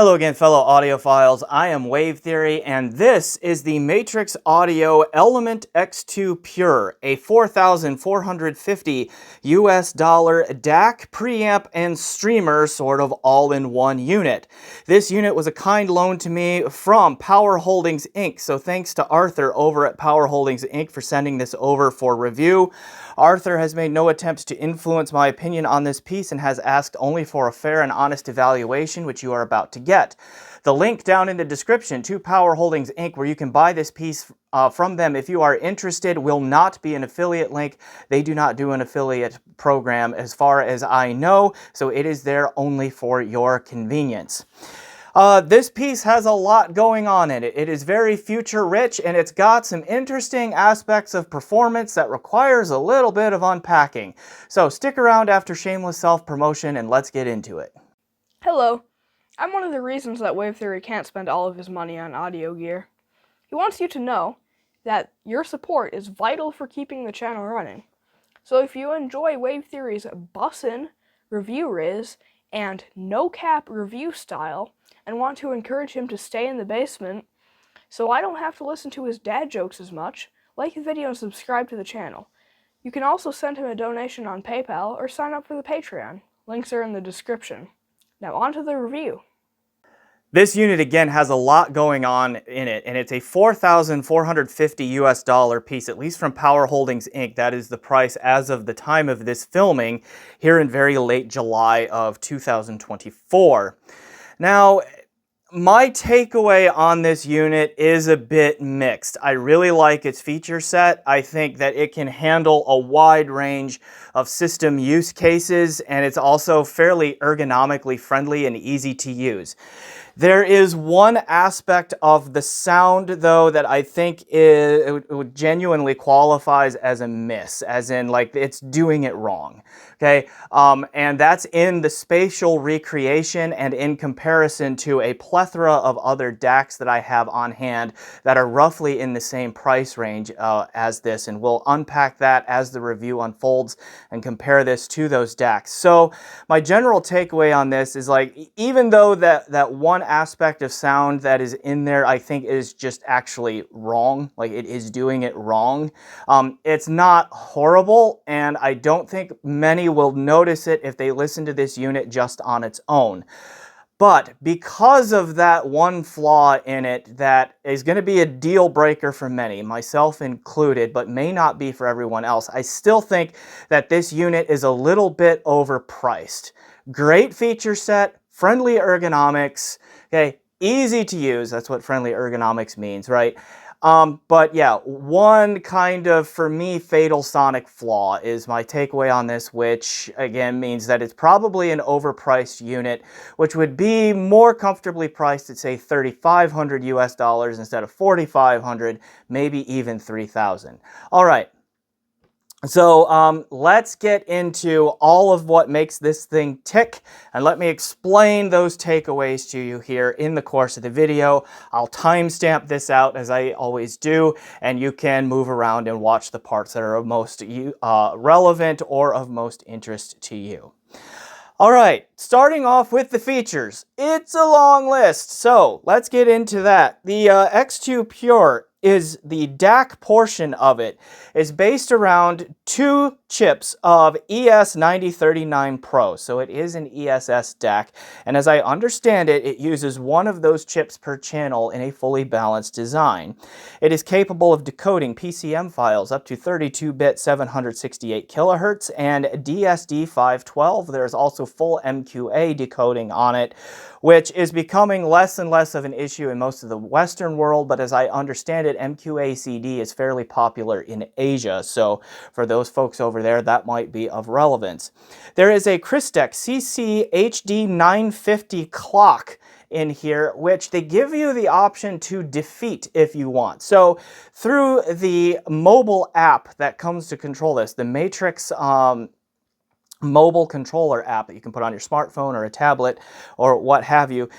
Hello again, fellow audiophiles. I am Wave Theory, and this is the Matrix Audio Element X2 Pure, a $4,450 DAC, preamp, and streamer sort of all-in-one unit. This unit was a kind loan to me from Power Holdings Inc., so thanks to Arthur over at Power Holdings Inc. for sending this over for review. Arthur has made no attempts to influence my opinion on this piece and has asked only for a fair and honest evaluation, which you are about to get. The link down in the description to Power Holdings Inc., where you can buy this piece from them if you are interested, will not be an affiliate link. They do not do an affiliate program as far as I know, so it is there only for your convenience. This piece has a lot going on in it. It is very future rich, and it's got some interesting aspects of performance that requires a little bit of unpacking. So stick around after shameless self-promotion and let's get into it. Hello. I'm one of the reasons that Wave Theory can't spend all of his money on audio gear. He wants you to know that your support is vital for keeping the channel running. So if you enjoy Wave Theory's bussin' review riz and no-cap review style, and want to encourage him to stay in the basement so I don't have to listen to his dad jokes as much, like the video and subscribe to the channel. You can also send him a donation on PayPal or sign up for the Patreon. Links are in the description. Now on to the review. This unit again has a lot going on in it, and it's a $4,450 piece, at least from Power Holdings Inc. That is the price as of the time of this filming here in very late July of 2024. Now, my takeaway on this unit is a bit mixed. I really like its feature set. I think that it can handle a wide range of system use cases, and it's also fairly ergonomically friendly and easy to use. There is one aspect of the sound, though, that I think it genuinely qualifies as a miss, as in, like, it's doing it wrong, okay? And that's in the spatial recreation and in comparison to a plethora of other DACs that I have on hand that are roughly in the same price range as this, and we'll unpack that as the review unfolds and compare this to those DACs. So my general takeaway on this is, like, even though that one aspect of sound that is in there I think is just actually wrong, like it is doing it wrong, it's not horrible, and I don't think many will notice it if they listen to this unit just on its own. But because of that one flaw in it that is going to be a deal breaker for many, myself included, but may not be for everyone else, I still think that this unit is a little bit overpriced. Great feature set, friendly ergonomics, okay, easy to use, that's what friendly ergonomics means, right? But yeah, one kind of, for me, fatal sonic flaw is my takeaway on this, which again means that it's probably an overpriced unit, which would be more comfortably priced at, say, $3,500 instead of $4,500, maybe even $3,000. All right. So let's get into all of what makes this thing tick, and let me explain those takeaways to you here in the course of the video. I'll timestamp this out as I always do, and you can move around and watch the parts that are of most relevant or of most interest to you. All right, starting off with the features. It's a long list, so let's get into that. The X2 Pure is the DAC portion of it is based around two chips of ES9039 Pro. So it is an ESS DAC, and as I understand it, it uses one of those chips per channel in a fully balanced design. It is capable of decoding PCM files up to 32-bit 768 kilohertz and DSD512. There's also full MQA decoding on it, which is becoming less and less of an issue in most of the Western world, but as I understand it, MQA-CD is fairly popular in Asia, so for those folks over there, that might be of relevance. There is a Crystec CC-HD950 clock in here, which they give you the option to defeat if you want. So through the mobile app that comes to control this, the Matrix mobile controller app that you can put on your smartphone or a tablet or what have you,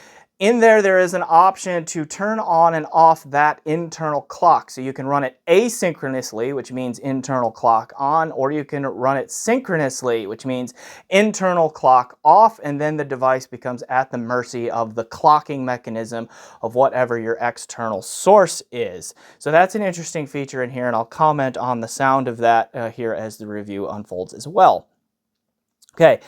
in there is an option to turn on and off that internal clock. So you can run it asynchronously, which means internal clock on, or you can run it synchronously, which means internal clock off, and then the device becomes at the mercy of the clocking mechanism of whatever your external source is. So that's an interesting feature in here, and I'll comment on the sound of that here as the review unfolds as well. Okay,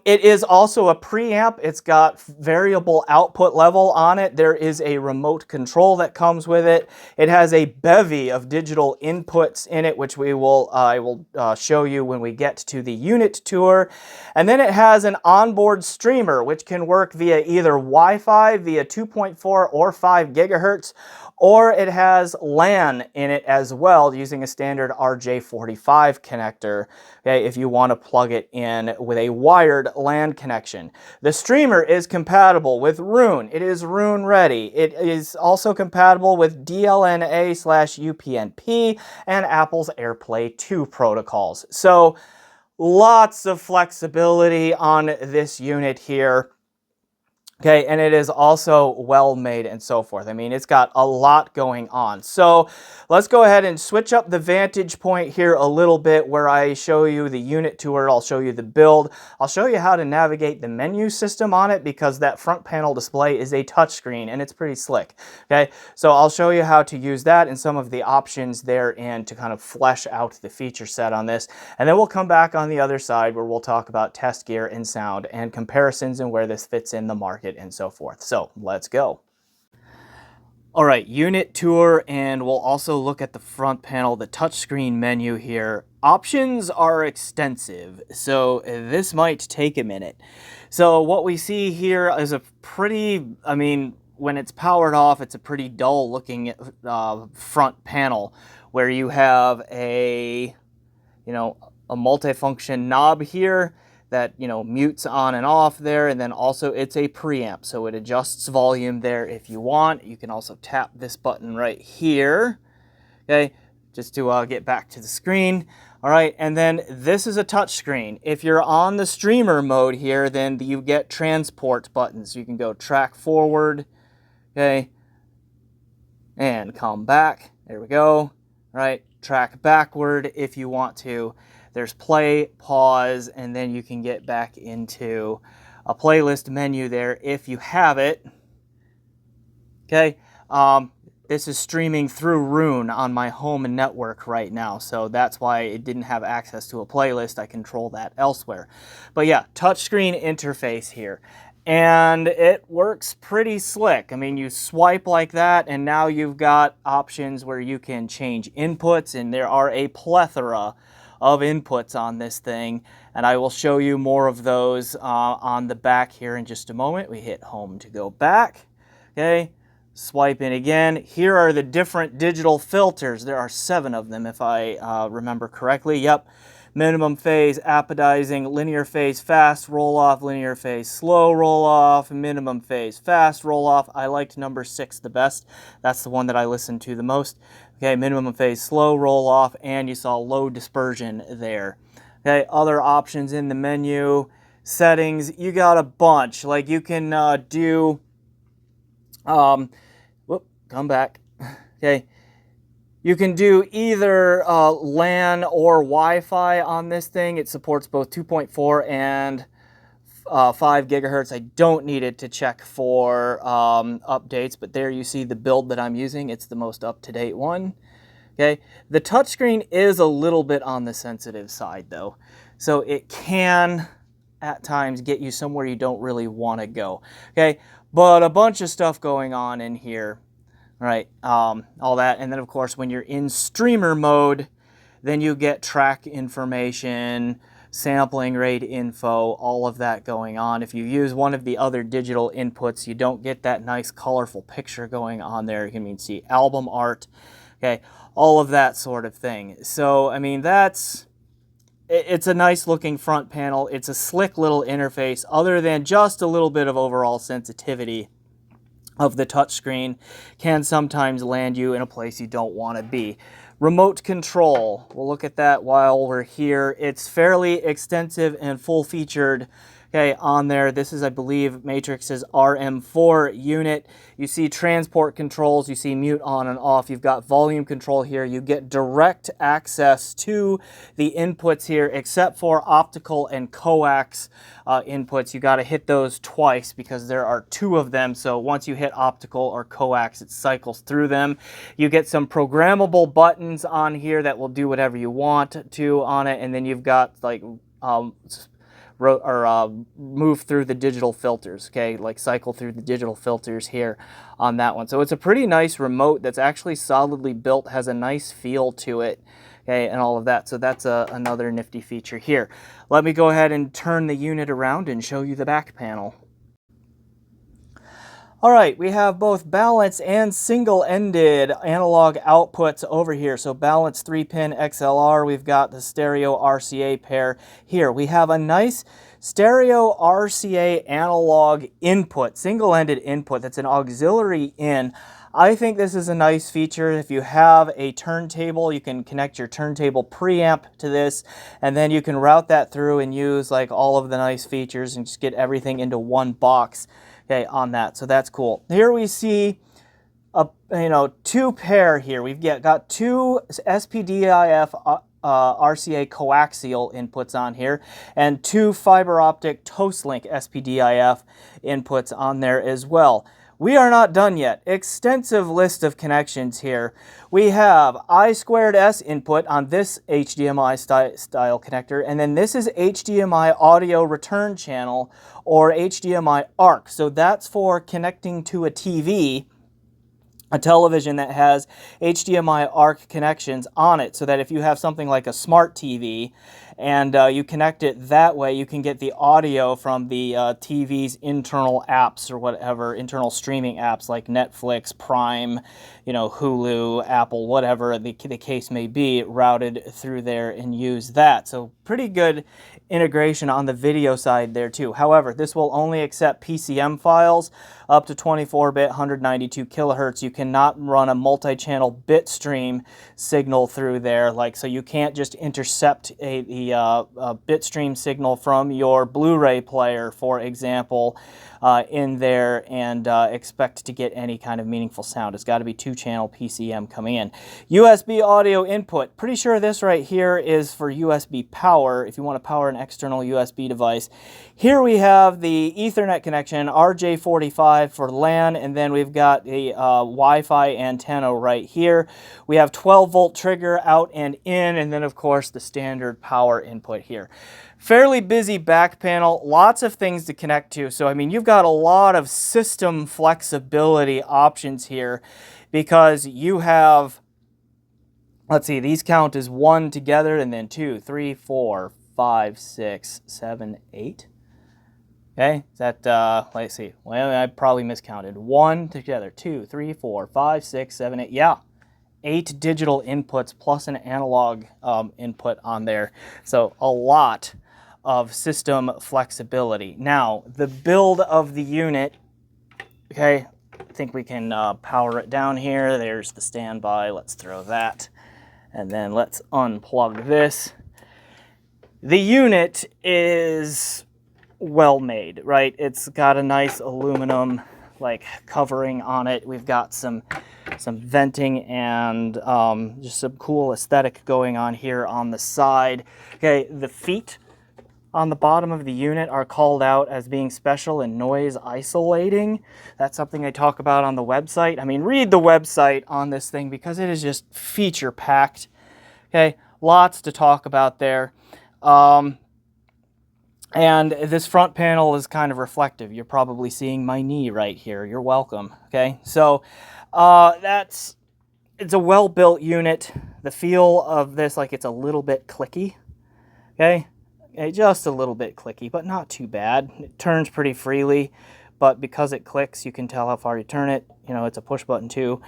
it is also a preamp. It's got variable output level on it. There is a remote control that comes with it. It has a bevy of digital inputs in it, which I will show you when we get to the unit tour. And then it has an onboard streamer, which can work via either Wi-Fi, via 2.4 or 5 gigahertz, or it has LAN in it as well, using a standard RJ45 connector, okay, if you want to plug it in with a wired LAN connection. The streamer is compatible with Roon. It is Roon ready. It is also compatible with DLNA/UPnP and Apple's AirPlay 2 protocols. So lots of flexibility on this unit here. Okay, and it is also well made and so forth. I mean, it's got a lot going on. So let's go ahead and switch up the vantage point here a little bit where I show you the unit tour. I'll show you the build. I'll show you how to navigate the menu system on it, because that front panel display is a touchscreen and it's pretty slick. Okay, so I'll show you how to use that and some of the options therein to kind of flesh out the feature set on this. And then we'll come back on the other side where we'll talk about test gear and sound and comparisons and where this fits in the market and so forth. So let's go. All right, unit tour, and we'll also look at the front panel, the touchscreen menu here. Options are extensive, so this might take a minute. So what we see here is a pretty, I mean, when it's powered off, it's a pretty dull looking front panel where you have a, a multifunction knob here that, mutes on and off there, and then also it's a preamp, so it adjusts volume there if you want. You can also tap this button right here, okay, just to get back to the screen. All right, and then this is a touch screen. If you're on the streamer mode here, then you get transport buttons. You can go track forward, okay, and come back. There we go. All right, track backward if you want to. There's play, pause, and then you can get back into a playlist menu there if you have it. Okay, this is streaming through Roon on my home network right now, so that's why it didn't have access to a playlist. I control that elsewhere. But yeah, touchscreen interface here. And it works pretty slick. I mean, you swipe like that, and now you've got options where you can change inputs, and there are a plethora of inputs on this thing, and I will show you more of those on the back here in just a moment. We hit home to go back. Okay, swipe in again. Here are the different digital filters. There are 7 of them if I remember correctly. Yep. Minimum phase, appetizing, linear phase, fast roll off, linear phase, slow roll off, minimum phase, fast roll off. I liked number 6 the best. That's the one that I listened to the most. Okay, minimum phase, slow roll off, and you saw low dispersion there. Okay, other options in the menu, settings, you got a bunch. Like you can do, come back. Okay. You can do either LAN or Wi-Fi on this thing. It supports both 2.4 and 5 gigahertz. I don't need it to check for updates, but there you see the build that I'm using. It's the most up-to-date one. Okay, the touchscreen is a little bit on the sensitive side though, so it can at times get you somewhere you don't really want to go. Okay, but a bunch of stuff going on in here. Right, all that, and then of course when you're in streamer mode, then you get track information, sampling rate info, all of that going on. If you use one of the other digital inputs, you don't get that nice colorful picture going on there. You can see album art, okay, all of that sort of thing. So I mean, it's a nice looking front panel. It's a slick little interface, other than just a little bit of overall sensitivity of the touchscreen can sometimes land you in a place you don't want to be. Remote control, we'll look at that while we're here. It's fairly extensive and full-featured. okay, on there. This is, I believe, Matrix's RM4 unit. You see transport controls, you see mute on and off, you've got volume control here, you get direct access to the inputs here, except for optical and coax inputs. You got to hit those twice because there are two of them, so once you hit optical or coax, it cycles through them. You get some programmable buttons on here that will do whatever you want to on it, and then you've got like move through the digital filters, okay, like cycle through the digital filters here on that one. So it's a pretty nice remote that's actually solidly built, has a nice feel to it, okay, and all of that. So that's another nifty feature here. Let me go ahead and turn the unit around and show you the back panel. All right, we have both balanced and single-ended analog outputs over here. So balanced 3-pin XLR, we've got the stereo RCA pair here. We have a nice stereo RCA analog input, single-ended input that's an auxiliary in. I think this is a nice feature. If you have a turntable, you can connect your turntable preamp to this, and then you can route that through and use like all of the nice features and just get everything into one box. Okay, on that, so that's cool. Here we see two pair here. We've got two SPDIF RCA coaxial inputs on here, and two fiber optic Toast-Link SPDIF inputs on there as well. We are not done yet. Extensive list of connections here. We have I2S input on this HDMI style connector, and then this is HDMI audio return channel, or HDMI ARC. So that's for connecting to a TV, a television that has HDMI ARC connections on it, so that if you have something like a smart TV and you connect it that way, you can get the audio from the TV's internal apps or whatever, internal streaming apps like Netflix, Prime, Hulu, Apple, whatever the case may be, routed through there and use that. So pretty good integration on the video side there too. However, this will only accept PCM files up to 24-bit, 192 kilohertz. You cannot run a multi-channel bit stream signal through there, so you can't just intercept a bit stream signal from your Blu-ray player, for example, in there and expect to get any kind of meaningful sound. It's got to be two-channel PCM coming in. USB audio input. Pretty sure this right here is for USB power, if you want to power an external USB device. Here we have the Ethernet connection, RJ45 for LAN, and then we've got the Wi-Fi antenna right here. We have 12-volt trigger out and in, and then of course the standard power input here. Fairly busy back panel, lots of things to connect to. So I mean, you've got a lot of system flexibility options here because you have, let's see, these count as 1 together, and then 2, 3, 4, 5, 6, 7, 8. Okay, is that, let's see, well, I probably miscounted. 1 together, 2, 3, 4, 5, 6, 7, 8, yeah. 8 digital inputs plus an analog input on there. So a lot of system flexibility. Now, the build of the unit, okay, I think we can power it down here. There's the standby. Let's throw that. And then let's unplug this. The unit is well made, right? It's got a nice aluminum covering on it. We've got some venting and just some cool aesthetic going on here on the side. Okay, the feet on the bottom of the unit are called out as being special and noise isolating. That's something I talk about on the website. I mean, read the website on this thing because it is just feature packed. Okay, lots to talk about there. And this front panel is kind of reflective. You're probably seeing my knee right here. You're welcome. Okay, so it's a well-built unit. The feel of this, it's a little bit clicky. Okay, just a little bit clicky, but not too bad. It turns pretty freely, but because it clicks, you can tell how far you turn it. It's a push button too.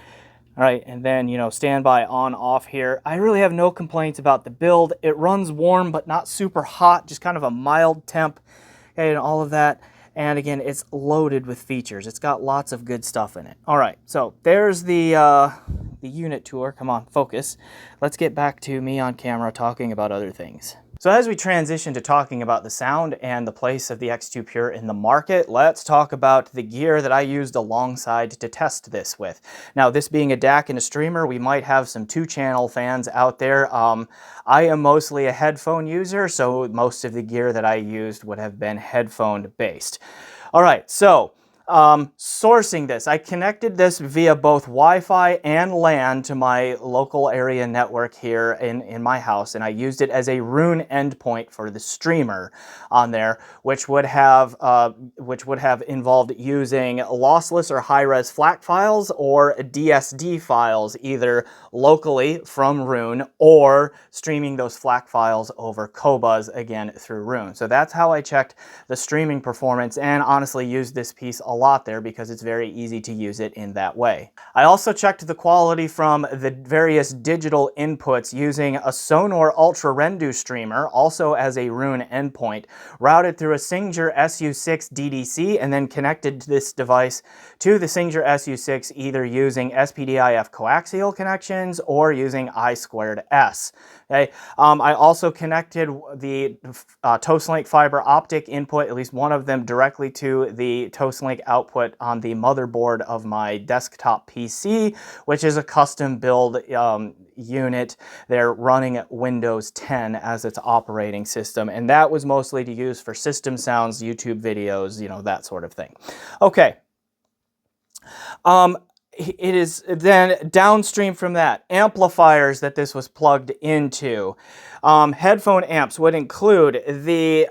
All right, and then, standby on off here. I really have no complaints about the build. It runs warm, but not super hot, just kind of a mild temp, okay, and all of that. And again, it's loaded with features. It's got lots of good stuff in it. All right, so there's the unit tour. Come on, focus. Let's get back to me on camera talking about other things. So as we transition to talking about the sound and the place of the X2 Pure in the market, let's talk about the gear that I used alongside to test this with. Now, this being a DAC and a streamer, we might have some 2-channel fans out there. I am mostly a headphone user, so most of the gear that I used would have been headphone based. All right, so sourcing this, I connected this via both Wi-Fi and LAN to my local area network here in my house, and I used it as a Rune endpoint for the streamer on there, which would have involved using lossless or high-res FLAC files or DSD files, either locally from Rune or streaming those FLAC files over Qobuz again through Rune. So that's how I checked the streaming performance, and honestly used this piece a lot there because it's very easy to use it in that way. I also checked the quality from the various digital inputs using a Sonor Ultra Rendu streamer, also as a Rune endpoint, routed through a Singer SU6 DDC, and then connected this device to the Singer SU6 either using SPDIF coaxial connections or using I2S. Okay. I also connected the Toastlink fiber optic input, at least one of them, directly to the Toastlink output on the motherboard of my desktop PC, which is a custom build unit. They're running Windows 10 as its operating system, and that was mostly to use for system sounds, YouTube videos, you know, that sort of thing. Okay. It is then downstream from that, amplifiers that this was plugged into. Headphone amps would include the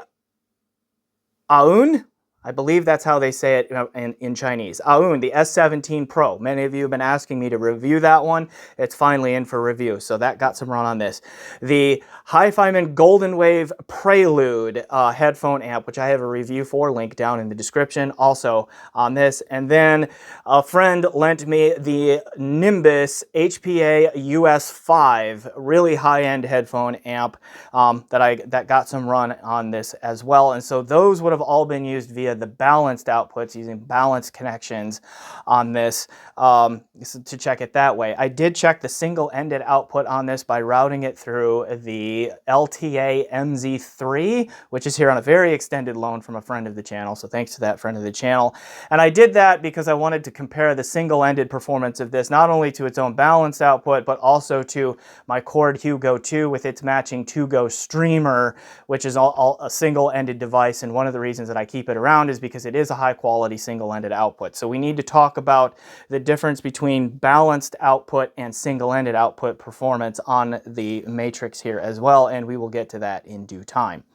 Aoun, I believe that's how they say it in Chinese. Aoun, the S17 Pro. Many of you have been asking me to review that one. It's finally in for review, so that got some run on this. The Hi-Fiman Golden Wave Prelude headphone amp, which I have a review for, link down in the description, also on this. And then a friend lent me the Nimbus HPA US5, really high-end headphone amp that got some run on this as well. And so those would have all been used via the balanced outputs, using balanced connections on this to check it that way. I did check the single-ended output on this by routing it through the LTA MZ3, which is here on a very extended loan from a friend of the channel, so thanks to that friend of the channel. And I did that because I wanted to compare the single-ended performance of this not only to its own balanced output, but also to my Cord Hugo 2 with its matching 2Go streamer, which is all a single-ended device, and one of the reasons that I keep it around is because it is a high-quality single-ended output. So we need to talk about the difference between balanced output and single-ended output performance on the matrix here as well, and we will get to that in due time.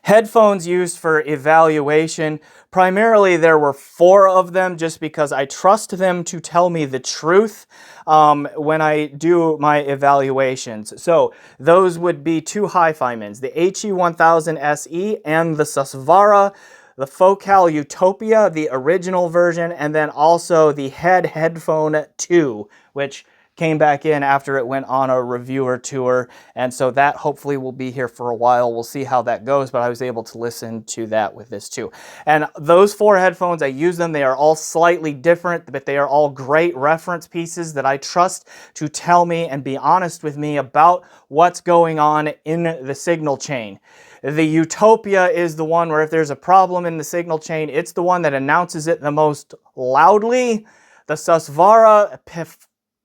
Headphones used for evaluation. Primarily there were 4 of them just because I trust them to tell me the truth when I do my evaluations. So those would be 2 Hi-Fimans, the HE1000 SE and the Susvara, the Focal Utopia, the original version, and then also the Headphone 2, which came back in after it went on a reviewer tour, and so that hopefully will be here for a while. We'll see how that goes, but I was able to listen to that with this too. And those 4 headphones, I use them. They are all slightly different, but they are all great reference pieces that I trust to tell me and be honest with me about what's going on in the signal chain. The Utopia is the one where if there's a problem in the signal chain, it's the one that announces it the most loudly. The Susvara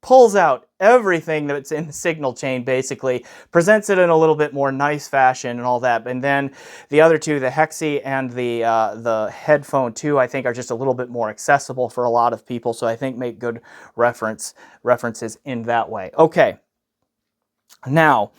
pulls out everything that's in the signal chain, basically, presents it in a little bit more nice fashion and all that. And then the other 2, the Hexi and the Headphone 2, I think are just a little bit more accessible for a lot of people, so I think make good references in that way. Okay, now,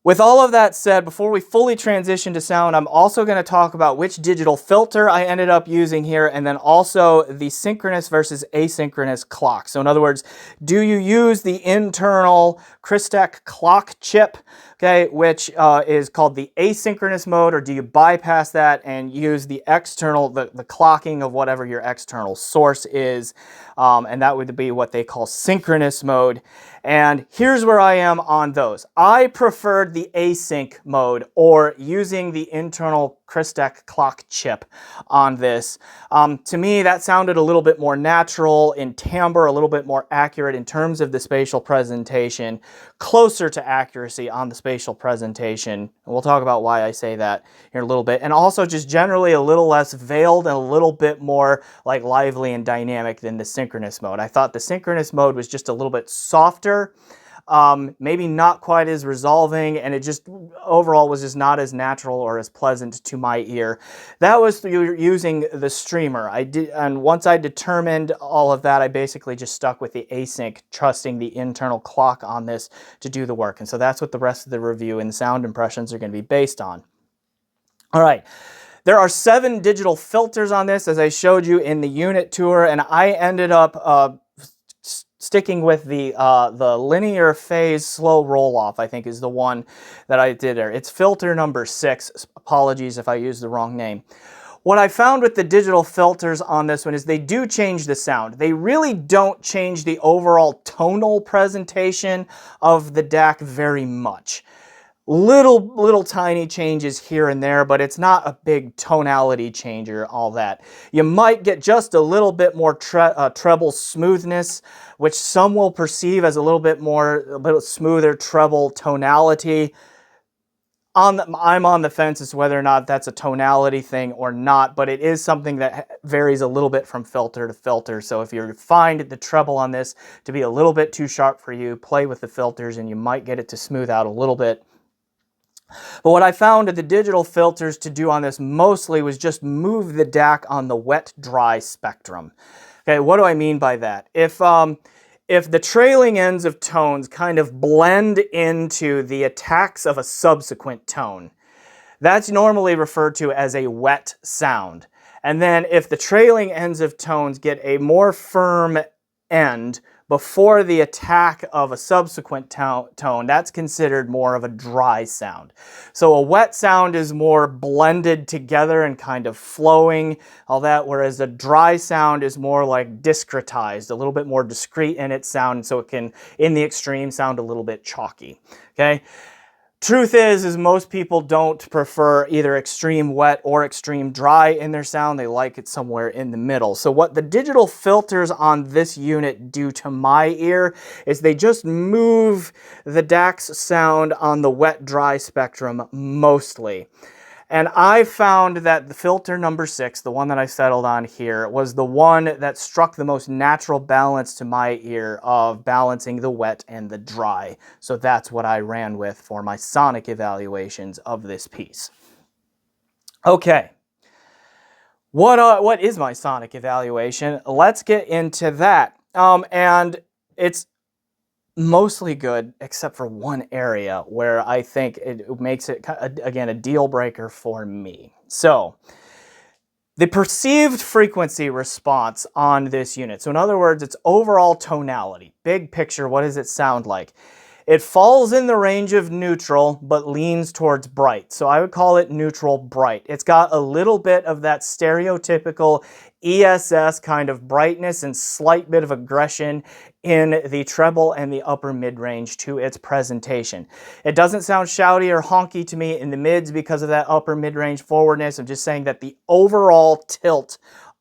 with all of that said, before we fully transition to sound, I'm also going to talk about which digital filter I ended up using here, and then also the synchronous versus asynchronous clock. So in other words, do you use the internal Crystec clock chip, okay, which is called the asynchronous mode, or do you bypass that and use the external, the clocking of whatever your external source is, and that would be what they call synchronous mode. And here's where I am on those. I preferred the async mode, or using the internal Crystek clock chip on this. To me, that sounded a little bit more natural in timbre, a little bit more accurate in terms of the spatial presentation, closer to accuracy on the spatial presentation. And we'll talk about why I say that here in a little bit. And also just generally a little less veiled and a little bit more like lively and dynamic than the synchronous mode. I thought the synchronous mode was just a little bit softer, maybe not quite as resolving, and it just overall was just not as natural or as pleasant to my ear. That was using the streamer. And once I determined all of that, I basically just stuck with the async, trusting the internal clock on this to do the work. And so that's what the rest of the review and sound impressions are going to be based on. All right. There are 7 digital filters on this, as I showed you in the unit tour, and I ended up sticking with the linear phase slow roll-off, I think is the one that I did there. It's filter number 6. Apologies if I used the wrong name. What I found with the digital filters on this one is they do change the sound. They really don't change the overall tonal presentation of the DAC very much. Little tiny changes here and there, but it's not a big tonality changer, all that. You might get just a little bit more treble smoothness, which some will perceive as a bit smoother treble tonality. I'm on the fence as to whether or not that's a tonality thing or not, but it is something that varies a little bit from filter to filter. So if you find the treble on this to be a little bit too sharp for you, play with the filters and you might get it to smooth out a little bit. But what I found the digital filters to do on this mostly was just move the DAC on the wet-dry spectrum. Okay, what do I mean by that? If the trailing ends of tones kind of blend into the attacks of a subsequent tone, that's normally referred to as a wet sound. And then if the trailing ends of tones get a more firm end before the attack of a subsequent tone, that's considered more of a dry sound. So a wet sound is more blended together and kind of flowing, all that, whereas a dry sound is more like discretized, a little bit more discrete in its sound, so it can, in the extreme, sound a little bit chalky. Okay? Truth is most people don't prefer either extreme wet or extreme dry in their sound. They like it somewhere in the middle. So what the digital filters on this unit do to my ear is they just move the DAC's sound on the wet-dry spectrum mostly. And I found that the filter number 6, the one that I settled on here, was the one that struck the most natural balance to my ear of balancing the wet and the dry. So that's what I ran with for my sonic evaluations of this piece. Okay. What is my sonic evaluation? Let's get into that. And it's mostly good, except for one area where I think it makes it, again, a deal breaker for me. So, the perceived frequency response on this unit. So in other words, it's overall tonality. Big picture, what does it sound like? It falls in the range of neutral, but leans towards bright. So I would call it neutral bright. It's got a little bit of that stereotypical ESS kind of brightness and slight bit of aggression in the treble and the upper mid-range to its presentation. It doesn't sound shouty or honky to me in the mids because of that upper mid-range forwardness. I'm just saying that the overall tilt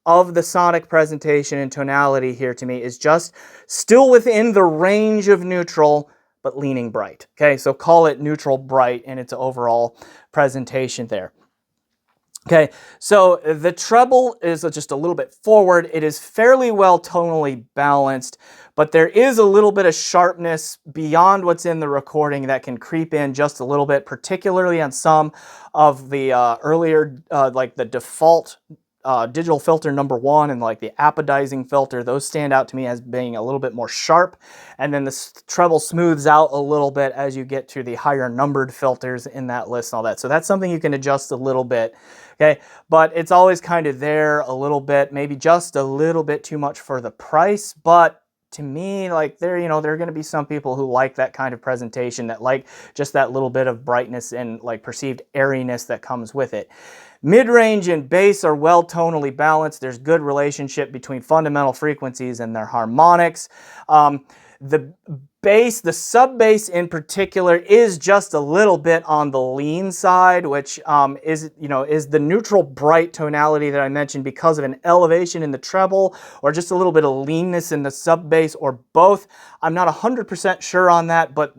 of the sonic presentation and tonality here to me is just still within the range of neutral, but leaning bright. Okay, so call it neutral bright in its overall presentation there. Okay, so the treble is just a little bit forward. It is fairly well tonally balanced, but there is a little bit of sharpness beyond what's in the recording that can creep in just a little bit, particularly on some of the earlier, like the default digital filter number 1 and like the apodizing filter. Those stand out to me as being a little bit more sharp, and then the treble smooths out a little bit as you get to the higher numbered filters in that list and all that. So that's something you can adjust a little bit. Okay, but it's always kind of there a little bit, maybe just a little bit too much for the price, but to me, like there are going to be some people who like that kind of presentation, that like just that little bit of brightness and like perceived airiness that comes with it. Mid-range and bass are well tonally balanced. There's good relationship between fundamental frequencies and their harmonics. The bass, the sub bass in particular, is just a little bit on the lean side, which is the neutral bright tonality that I mentioned because of an elevation in the treble or just a little bit of leanness in the sub bass, or both. I'm not 100% sure on that, but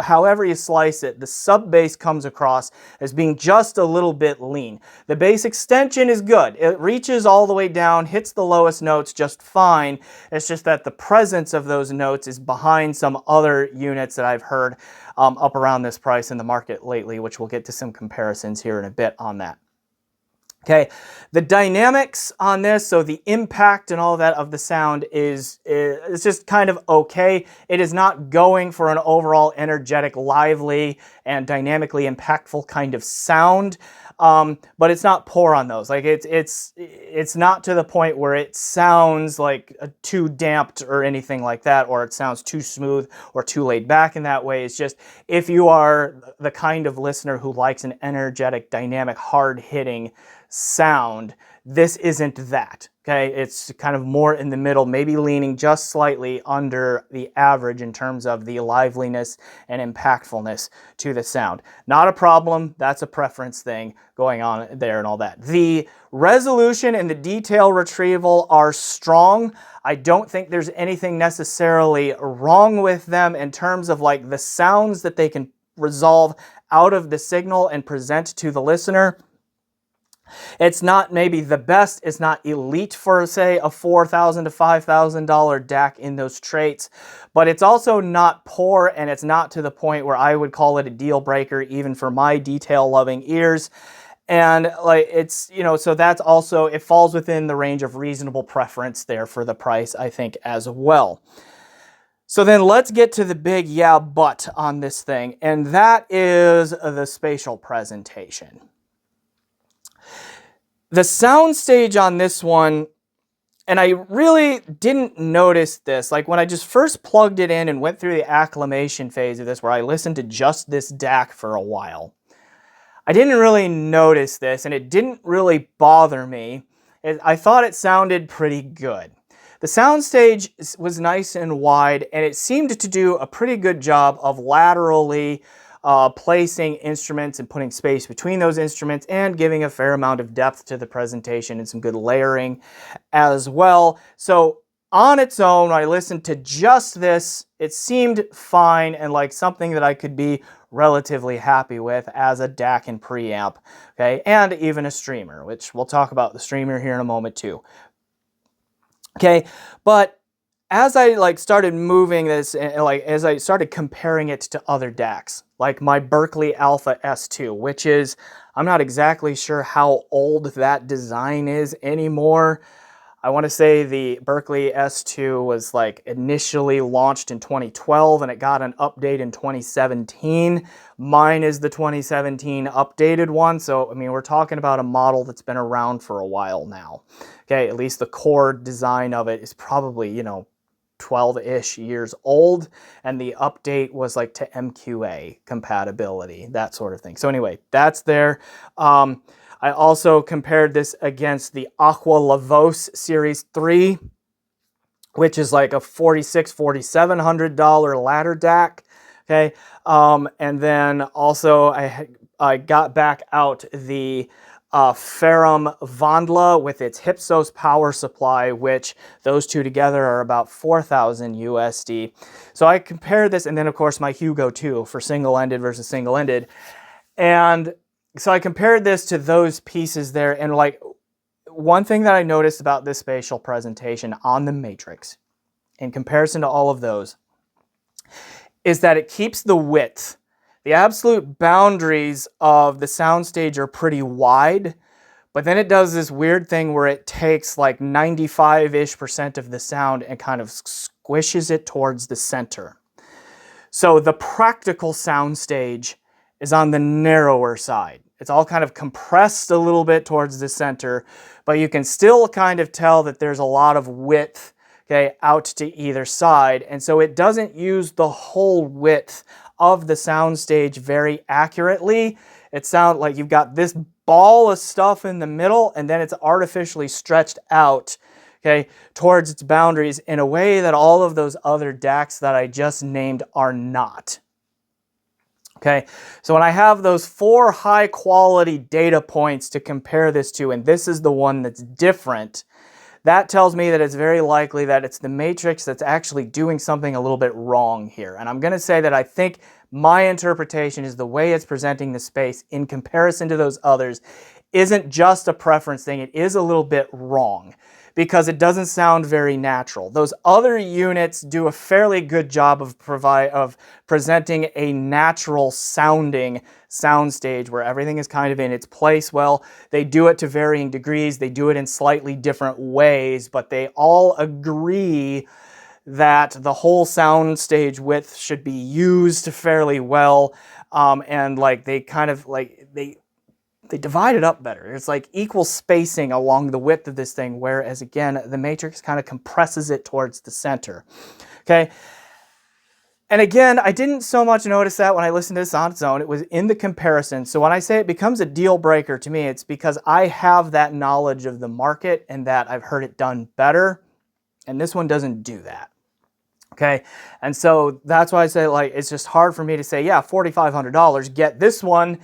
however you slice it, the sub bass comes across as being just a little bit lean. The bass extension is good. It reaches all the way down, hits the lowest notes just fine. It's just that the presence of those notes is behind some other units that I've heard up around this price in the market lately, which we'll get to some comparisons here in a bit on that. Okay, the dynamics on this, so the impact and all that of the sound is just kind of okay. It is not going for an overall energetic, lively, and dynamically impactful kind of sound. But it's not poor on those. Like it's not to the point where it sounds like too damped or anything like that, or it sounds too smooth or too laid back in that way. It's just, if you are the kind of listener who likes an energetic, dynamic, hard-hitting sound, this isn't that. Okay, it's kind of more in the middle, maybe leaning just slightly under the average in terms of the liveliness and impactfulness to the sound. Not a problem, that's a preference thing going on there and all that. The resolution and the detail retrieval are strong. I don't think there's anything necessarily wrong with them in terms of like the sounds that they can resolve out of the signal and present to the listener. It's not maybe the best, it's not elite for, say, a $4,000 to $5,000 DAC in those traits, but it's also not poor, and it's not to the point where I would call it a deal breaker even for my detail-loving ears. And like it's, so that's also, it falls within the range of reasonable preference there for the price, I think, as well. So then let's get to the big yeah but on this thing, and that is the spatial presentation. The soundstage on this one, and I really didn't notice this, like when I just first plugged it in and went through the acclimation phase of this, where I listened to just this DAC for a while, I didn't really notice this, and it didn't really bother me. I thought it sounded pretty good. The soundstage was nice and wide, and it seemed to do a pretty good job of laterally placing instruments and putting space between those instruments and giving a fair amount of depth to the presentation and some good layering as well. So on its own, when I listened to just this, it seemed fine and like something that I could be relatively happy with as a DAC and preamp, okay, and even a streamer, which we'll talk about the streamer here in a moment too. Okay, but as I started moving this, as I started comparing it to other DACs, like my Berkeley Alpha S2, which is, I'm not exactly sure how old that design is anymore. I want to say the Berkeley S2 was initially launched in 2012 and it got an update in 2017. Mine is the 2017 updated one. So, I mean, we're talking about a model that's been around for a while now. Okay, at least the core design of it is probably, 12-ish years old, and the update was to MQA compatibility, that sort of thing. So anyway, that's there. I also compared this against the Aqua Voce Series 3, which is like a $4,600–$4,700 ladder DAC. Okay, and then also I got back out the Ferrum WANDLA with its Hypsos power supply, which those two together are about 4,000 USD. So I compared this, and then of course my Hugo 2 for single-ended versus single-ended. And so I compared this to those pieces there, and one thing that I noticed about this spatial presentation on the Matrix, in comparison to all of those, is that it keeps the width. The absolute boundaries of the soundstage are pretty wide, but then it does this weird thing where it takes 95-ish% of the sound and kind of squishes it towards the center. So the practical soundstage is on the narrower side. It's all kind of compressed a little bit towards the center, but you can still kind of tell that there's a lot of width, okay, out to either side. And so it doesn't use the whole width of the soundstage very accurately. It sounds like you've got this ball of stuff in the middle, and then it's artificially stretched out, okay, towards its boundaries in a way that all of those other DACs that I just named are not. Okay, so when I have those 4 high quality data points to compare this to, and this is the one that's different, that tells me that it's very likely that it's the matrix that's actually doing something a little bit wrong here. And I'm going to say that I think my interpretation is the way it's presenting the space in comparison to those others isn't just a preference thing, it is a little bit wrong because it doesn't sound very natural. Those other units do a fairly good job of presenting a natural sounding soundstage where everything is kind of in its place. Well, they do it to varying degrees, they do it in slightly different ways, but they all agree that the whole soundstage width should be used fairly well, and like they kind of like they divide it up better. It's like equal spacing along the width of this thing, whereas again, the matrix kind of compresses it towards the center. Okay. And again, I didn't so much notice that when I listened to this on its own. It was in the comparison. So when I say it becomes a deal breaker to me, it's because I have that knowledge of the market and that I've heard it done better. And this one doesn't do that. Okay. And so that's why I say, like, it's just hard for me to say, yeah, $4,500, get this one,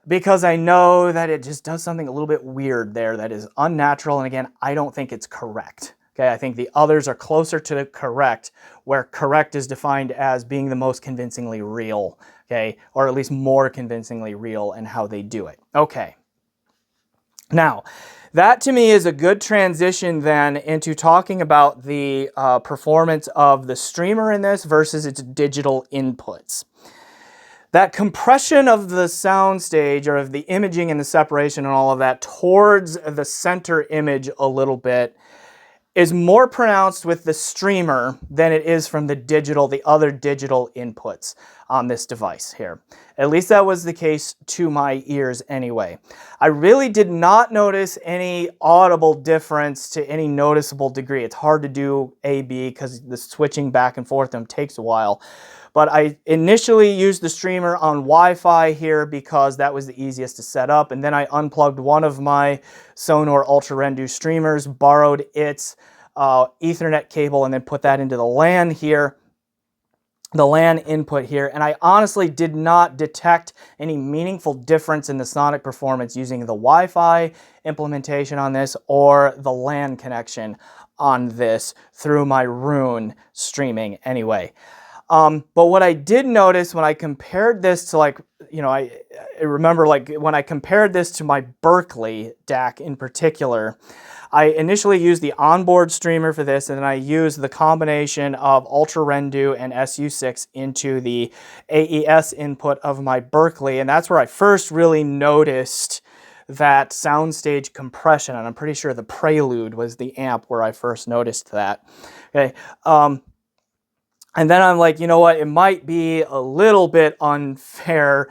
because I know that it just does something a little bit weird there that is unnatural. And again, I don't think it's correct. Okay, I think the others are closer to the correct, where correct is defined as being the most convincingly real, okay, or at least more convincingly real in how they do it. Okay. Now, that to me is a good transition then into talking about the performance of the streamer in this versus its digital inputs. That compression of the soundstage, or of the imaging and the separation and all of that towards the center image a little bit, is more pronounced with the streamer than it is from the other digital inputs on this device here. At least that was the case to my ears anyway. I really did not notice any audible difference to any noticeable degree. It's hard to do A/B because the switching back and forth takes a while. But I initially used the streamer on Wi-Fi here because that was the easiest to set up. And then I unplugged one of my Sonor Ultra Rendu streamers, borrowed its Ethernet cable, and then put that into the LAN here, the LAN input here. And I honestly did not detect any meaningful difference in the sonic performance using the Wi-Fi implementation on this or the LAN connection on this through my Roon streaming anyway. But what I did notice when I compared this to, like, you know, I remember, like, when I compared this to my Berkeley DAC in particular, I initially used the onboard streamer for this, and then I used the combination of Ultra Rendu and SU6 into the AES input of my Berkeley, and that's where I first really noticed that soundstage compression, and I'm pretty sure the Prelude was the amp where I first noticed that. Okay. And then I'm like, you know what, it might be a little bit unfair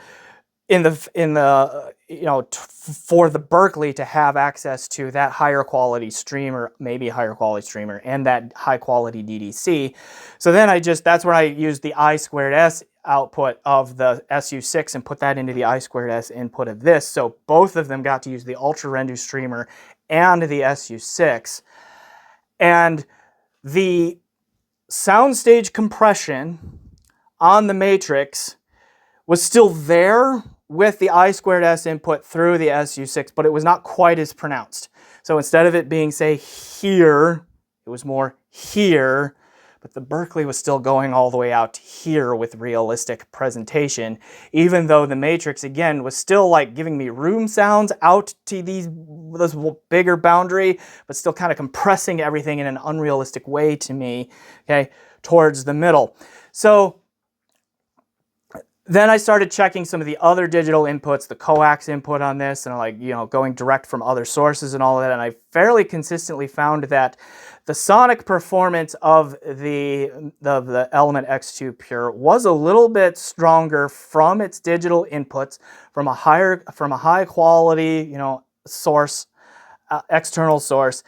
in the you know, for the Berkeley to have access to that higher quality streamer, maybe higher quality streamer, and that high quality DDC. So then that's where I used the I2S output of the SU6 and put that into the I2S input of this. So both of them got to use the Ultra Rendu streamer and the SU6. And the soundstage compression on the matrix was still there with the I2S input through the SU6, but it was not quite as pronounced. So instead of it being, say, here, it was more here, but the Berkeley was still going all the way out to here with realistic presentation, even though the matrix, again, was still like giving me room sounds out to this bigger boundary, but still kind of compressing everything in an unrealistic way to me, okay, towards the middle. So then I started checking some of the other digital inputs, the coax input on this, and like, you know, going direct from other sources and all of that, and I fairly consistently found that the sonic performance of the Element X2 Pure was a little bit stronger from its digital inputs, from a high quality, you know, source, external source,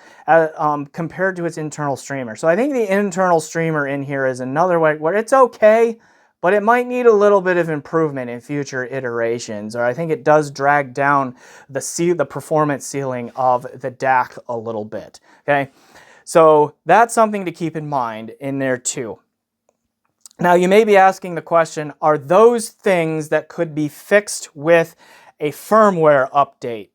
compared to its internal streamer. So I think the internal streamer in here is another way where it's okay, but it might need a little bit of improvement in future iterations, or I think it does drag down the performance ceiling of the DAC a little bit, okay? So that's something to keep in mind in there too. Now you may be asking the question, are those things that could be fixed with a firmware update?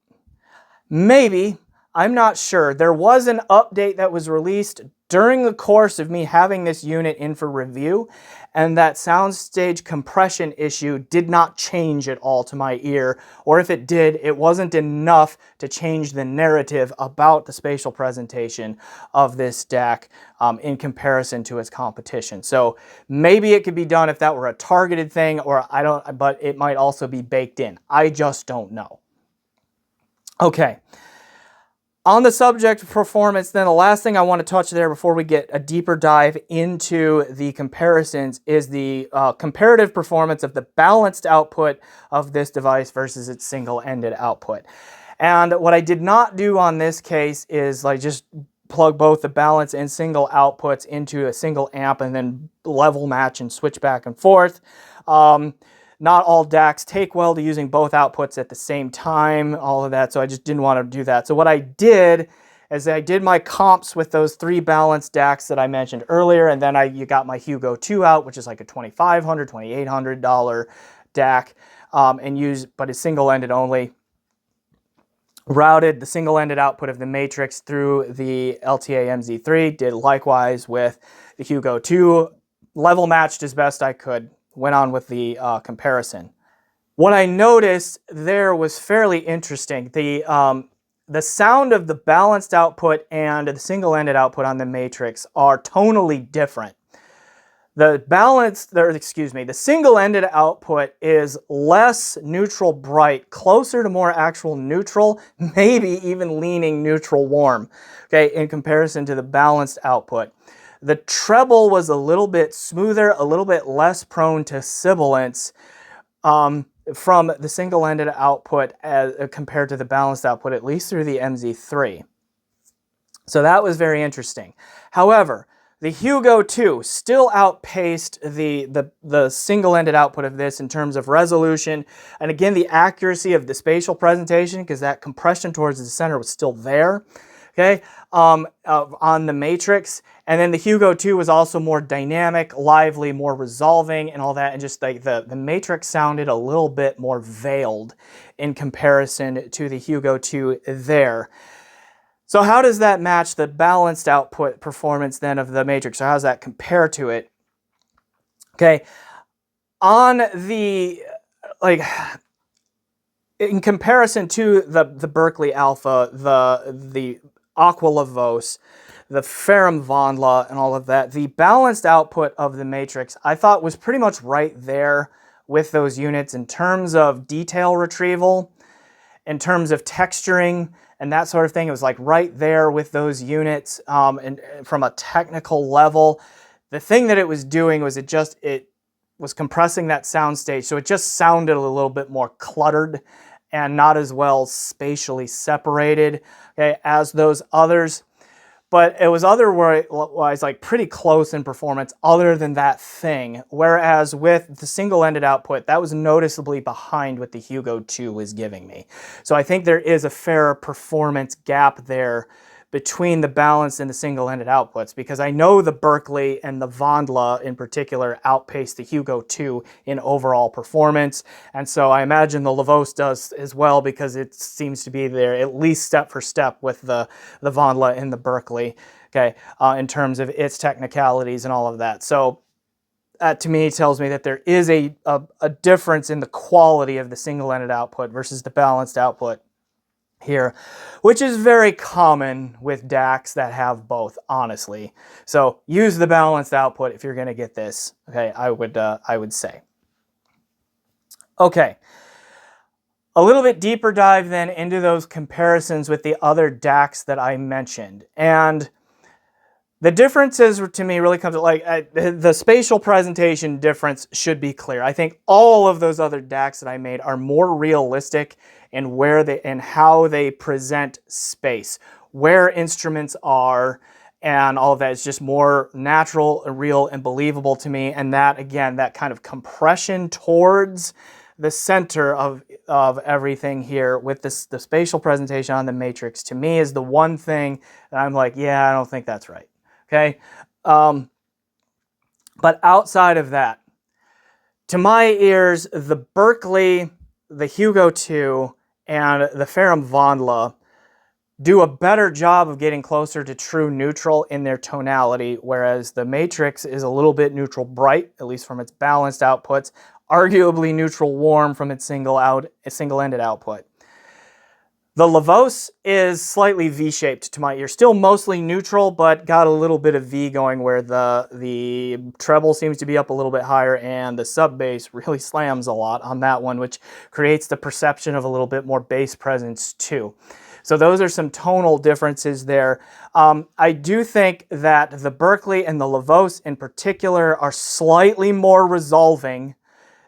Maybe. I'm not sure. There was an update that was released during the course of me having this unit in for review, and that soundstage compression issue did not change at all to my ear, or if it did, it wasn't enough to change the narrative about the spatial presentation of this DAC in comparison to its competition. So maybe it could be done if that were a targeted thing, or but it might also be baked in. I just don't know. Okay. On the subject of performance, then the last thing I want to touch there before we get a deeper dive into the comparisons is the comparative performance of the balanced output of this device versus its single-ended output. And what I did not do on this case is like just plug both the balance and single outputs into a single amp and then level match and switch back and forth. Not all DACs take well to using both outputs at the same time, all of that, so I just didn't want to do that. So what I did is I did my comps with those 3 balanced DACs that I mentioned earlier, and then you got my Hugo 2 out, which is like a $2,500, $2,800 DAC, but it's single-ended only. Routed the single-ended output of the Matrix through the LTA MZ3, did likewise with the Hugo 2, level matched as best I could. Went on with the comparison. What I noticed there was fairly interesting. The sound of the balanced output and the single-ended output on the Matrix are tonally different. The single-ended output is less neutral bright, closer to more actual neutral, maybe even leaning neutral warm, okay, in comparison to the balanced output. The treble was a little bit smoother, a little bit less prone to sibilance from the single-ended output as compared to the balanced output, at least through the MZ3. So that was very interesting. However, the Hugo 2 still outpaced the single-ended output of this in terms of resolution, and again, the accuracy of the spatial presentation, because that compression towards the center was still there. Okay, on the Matrix. And then the Hugo 2 was also more dynamic, lively, more resolving and all that. And just like the Matrix sounded a little bit more veiled in comparison to the Hugo 2 there. So how does that match the balanced output performance then of the Matrix? So how does that compare to it? Okay, on the, in comparison to the Berkeley Alpha, the Aquila Voce, the Ferrum WANDLA, and all of that, the balanced output of the Matrix I thought was pretty much right there with those units in terms of detail retrieval, in terms of texturing, and that sort of thing. It was like right there with those units, and from a technical level. The thing that it was doing was it was compressing that soundstage, so it just sounded a little bit more cluttered and not as well spatially separated, okay, as those others. But it was otherwise like pretty close in performance other than that thing. Whereas with the single-ended output, that was noticeably behind what the Hugo 2 was giving me. So I think there is a fair performance gap there between the balanced and the single-ended outputs, because I know the Berkeley and the WANDLA in particular outpaced the Hugo 2 in overall performance, and so I imagine the Voce does as well, because it seems to be there at least step for step with the WANDLA and the Berkeley, okay, in terms of its technicalities and all of that. So that to me tells me that there is a difference in the quality of the single-ended output versus the balanced output here, which is very common with DACs that have both, honestly. So use the balanced output if you're going to get this, okay, I would say. Okay, a little bit deeper dive then into those comparisons with the other DACs that I mentioned. And the differences to me really comes to the spatial presentation difference should be clear. I think all of those other DACs that I made are more realistic in where they and how they present space, where instruments are, and all of that is just more natural, real, and believable to me. And that, again, that kind of compression towards the center of everything here with this, the spatial presentation on the matrix, to me, is the one thing that I'm like, yeah, I don't think that's right. Okay. But outside of that, to my ears, the Berkeley, the Hugo 2, and the Ferrum WANDLA do a better job of getting closer to true neutral in their tonality, whereas the Matrix is a little bit neutral bright, at least from its balanced outputs, arguably neutral warm from its single-ended output. The Voce is slightly V-shaped to my ear, still mostly neutral, but got a little bit of V going where the treble seems to be up a little bit higher and the sub bass really slams a lot on that one, which creates the perception of a little bit more bass presence too. So those are some tonal differences there. I do think that the Berkeley and the Voce in particular are slightly more resolving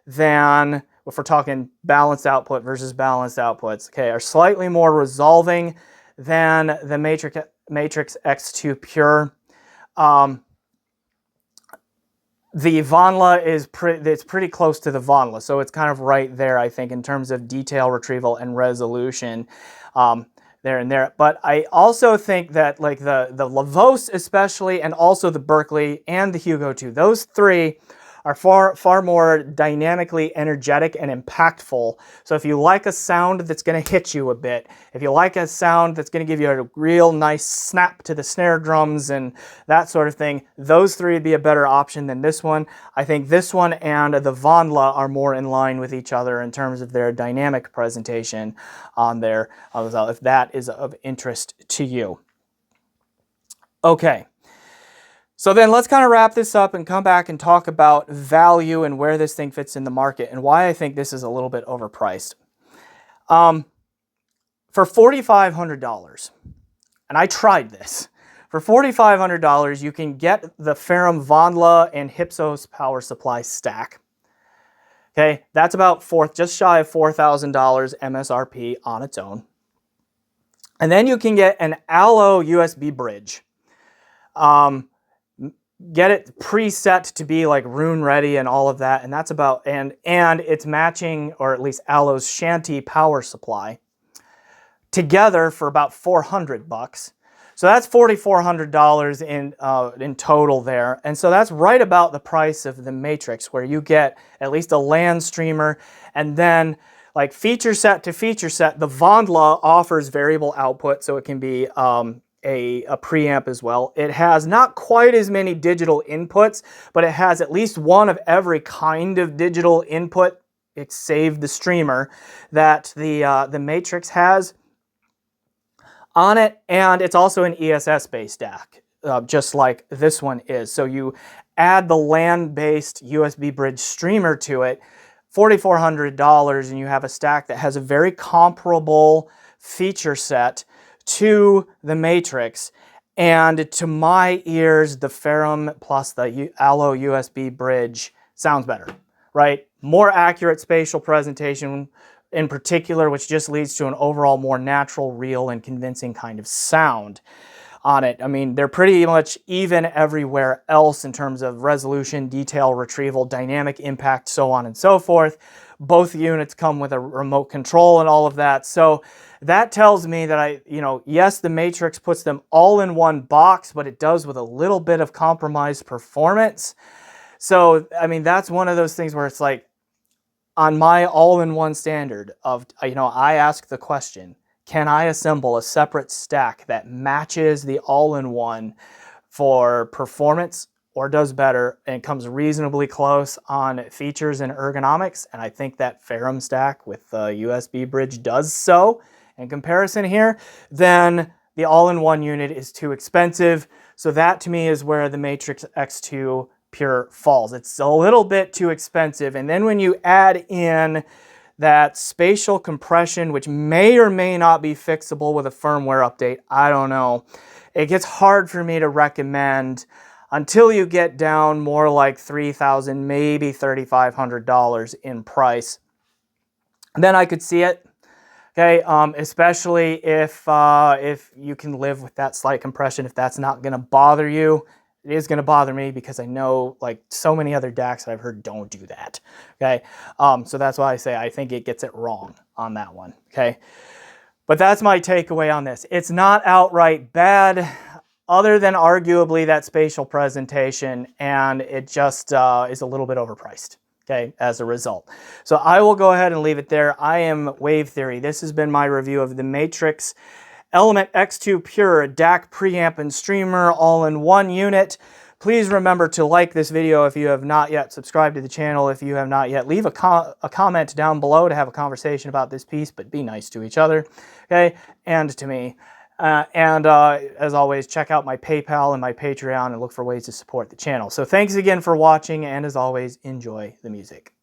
than, if we're talking balanced output versus balanced outputs, okay, are slightly more resolving than the Matrix X2 Pure. The WANDLA is it's pretty close to the WANDLA, so it's kind of right there, I think, in terms of detail retrieval and resolution. There and there. But I also think that like the Voce especially, and also the Berkeley and the Hugo 2, those three are far more dynamically energetic and impactful. So if you like a sound that's going to hit you a bit, if you like a sound that's going to give you a real nice snap to the snare drums and that sort of thing, those three would be a better option than this one. I think this one and the WANDLA are more in line with each other in terms of their dynamic presentation on there, if that is of interest to you. Okay. So then let's kind of wrap this up and come back and talk about value and where this thing fits in the market and why I think this is a little bit overpriced. For $4,500, and I tried this, for $4,500 you can get the Ferrum WANDLA and Hypsos power supply stack. Okay, that's about just shy of $4,000 MSRP on its own. And then you can get an Allo USB bridge. Get it preset to be like Rune ready and all of that, and that's about, and it's matching, or at least Allo's Shanty power supply together for about $400. So that's $4,400 in total there, and so that's right about the price of the Matrix, where you get at least a LAN streamer, and then like feature set to feature set, the WANDLA offers variable output, so it can be a preamp as well. It has not quite as many digital inputs, but it has at least one of every kind of digital input, save the streamer, that the Matrix has on it, and it's also an ESS-based DAC, just like this one is. So you add the LAN-based USB bridge streamer to it, $4,400, and you have a stack that has a very comparable feature set to the Matrix, and to my ears, the Ferrum plus the Allo USB bridge sounds better, right? More accurate spatial presentation in particular, which just leads to an overall more natural, real, and convincing kind of sound on it. I mean, they're pretty much even everywhere else in terms of resolution, detail retrieval, dynamic impact, so on and so forth. Both units come with a remote control and all of that. So that tells me that yes, the Matrix puts them all in one box, but it does with a little bit of compromised performance. So, I mean, that's one of those things where it's like, on my all-in-one standard of, I ask the question, can I assemble a separate stack that matches the all-in-one for performance or does better and comes reasonably close on features and ergonomics? And I think that Ferrum stack with the USB bridge does so in comparison here. Then the all-in-one unit is too expensive. So that to me is where the Matrix X2 Pure falls. It's a little bit too expensive. And then when you add in that spatial compression, which may or may not be fixable with a firmware update, I don't know, it gets hard for me to recommend until you get down more like $3,000, maybe $3,500 in price. Then I could see it. Okay, especially if you can live with that slight compression, if that's not going to bother you. It is going to bother me because I know like so many other DACs that I've heard don't do that. Okay, so that's why I say I think it gets it wrong on that one. Okay, but that's my takeaway on this. It's not outright bad, other than arguably that spatial presentation, and it just is a little bit overpriced. Okay, as a result. So I will go ahead and leave it there. I am Wave Theory. This has been my review of the Matrix Element X2 Pure DAC preamp and streamer all in one unit. Please remember to like this video if you have not yet, subscribe to the channel if you have not yet. Leave a comment down below to have a conversation about this piece, but be nice to each other, okay, and to me. As always, check out my PayPal and my Patreon and look for ways to support the channel. So thanks again for watching, and as always, enjoy the music.